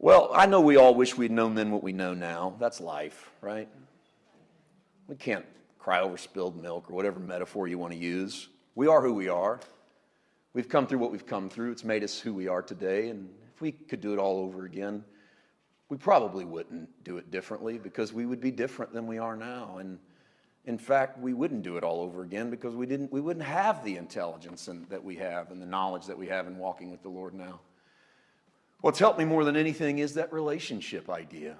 Well, I know we all wish we'd known then what we know now. That's life, right? We can't cry over spilled milk or whatever metaphor you want to use. We are who we are. We've come through what we've come through. It's made us who we are today. And if we could do it all over again, we probably wouldn't do it differently because we would be different than we are now. And in fact, we wouldn't do it all over again because we wouldn't have the intelligence that we have and the knowledge that we have in walking with the Lord now. What's helped me more than anything is that relationship idea.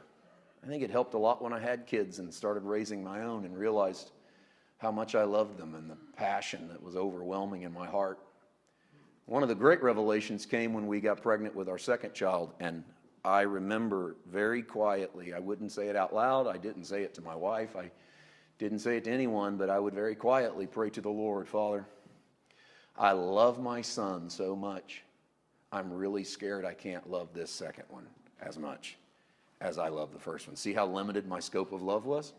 I think it helped a lot when I had kids and started raising my own and realized how much I loved them and the passion that was overwhelming in my heart. One of the great revelations came when we got pregnant with our second child, and I remember very quietly, I wouldn't say it out loud, I didn't say it to my wife, I didn't say it to anyone, but I would very quietly pray to the Lord, Father, I love my son so much. I'm really scared I can't love this second one as much as I love the first one. See how limited my scope of love was?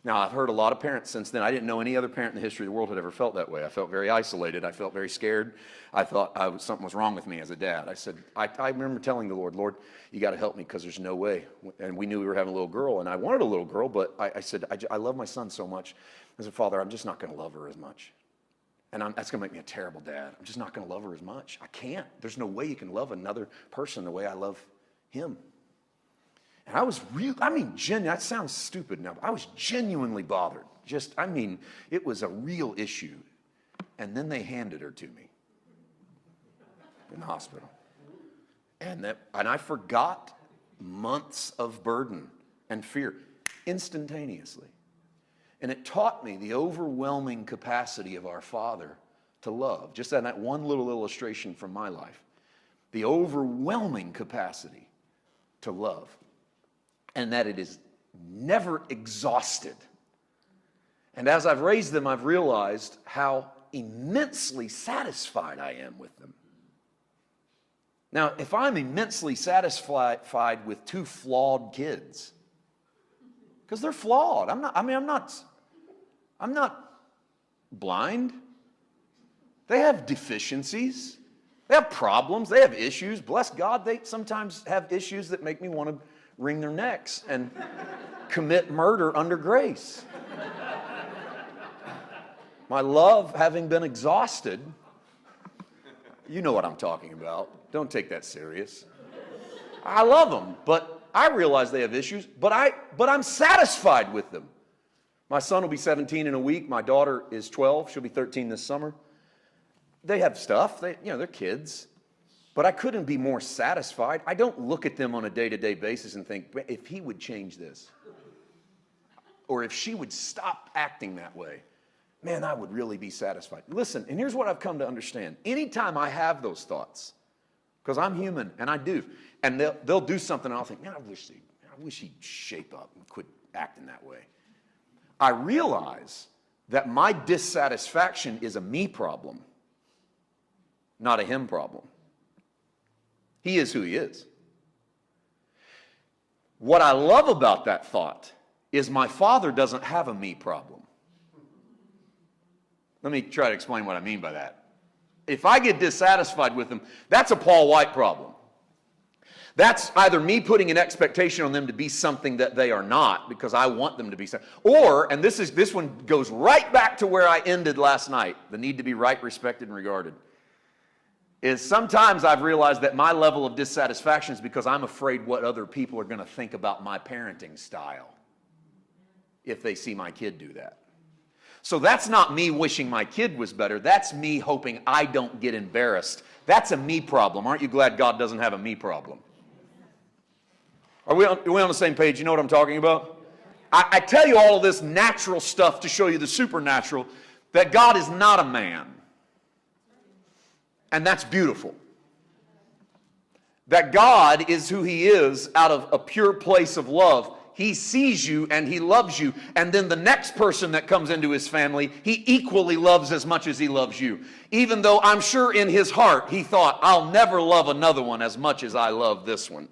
Now, I've heard a lot of parents since then. I didn't know any other parent in the history of the world had ever felt that way. I felt very isolated. I felt very scared. I thought something was wrong with me as a dad. I remember telling the Lord, you got to help me because there's no way. And we knew we were having a little girl, and I wanted a little girl, but I said, I love my son so much. I said, Father, I'm just not going to love her as much. And that's going to make me a terrible dad. I'm just not going to love her as much. I can't. There's no way you can love another person the way I love him. And I was that sounds stupid now, but I was genuinely bothered. It was a real issue. And then they handed her to me in the hospital. And I forgot months of burden and fear instantaneously. And it taught me the overwhelming capacity of our Father to love. Just that one little illustration from my life. The overwhelming capacity to love. And that it is never exhausted. And as I've raised them, I've realized how immensely satisfied I am with them. Now, if I'm immensely satisfied with two flawed kids, because they're flawed. I'm not blind. They have deficiencies. They have problems. They have issues. Bless God, they sometimes have issues that make me want to wring their necks and commit murder under grace. My love having been exhausted, you know what I'm talking about. Don't take that serious. I love them, but I realize they have issues, but I'm satisfied with them. My son will be 17 in a week. My daughter is 12. She'll be 13 this summer. They have stuff. They're kids. But I couldn't be more satisfied. I don't look at them on a day-to-day basis and think, if he would change this, or if she would stop acting that way, man, I would really be satisfied. Listen, and here's what I've come to understand. Anytime I have those thoughts, because I'm human, and I do, and they'll do something, and I'll think, man, I wish he'd shape up and quit acting that way. I realize that my dissatisfaction is a me problem, not a him problem. He is who he is. What I love about that thought is my Father doesn't have a me problem. Let me try to explain what I mean by that. If I get dissatisfied with them, that's a Paul White problem. That's either me putting an expectation on them to be something that they are not because I want them to be something. Or, and this one goes right back to where I ended last night, the need to be right, respected, and regarded, is sometimes I've realized that my level of dissatisfaction is because I'm afraid what other people are going to think about my parenting style if they see my kid do that. So that's not me wishing my kid was better. That's me hoping I don't get embarrassed. That's a me problem. Aren't you glad God doesn't have a me problem? Are we on the same page? You know what I'm talking about? I tell you all of this natural stuff to show you the supernatural, that God is not a man. And that's beautiful. That God is who he is out of a pure place of love. He sees you and he loves you. And then the next person that comes into his family, he equally loves as much as he loves you. Even though I'm sure in his heart he thought, I'll never love another one as much as I love this one.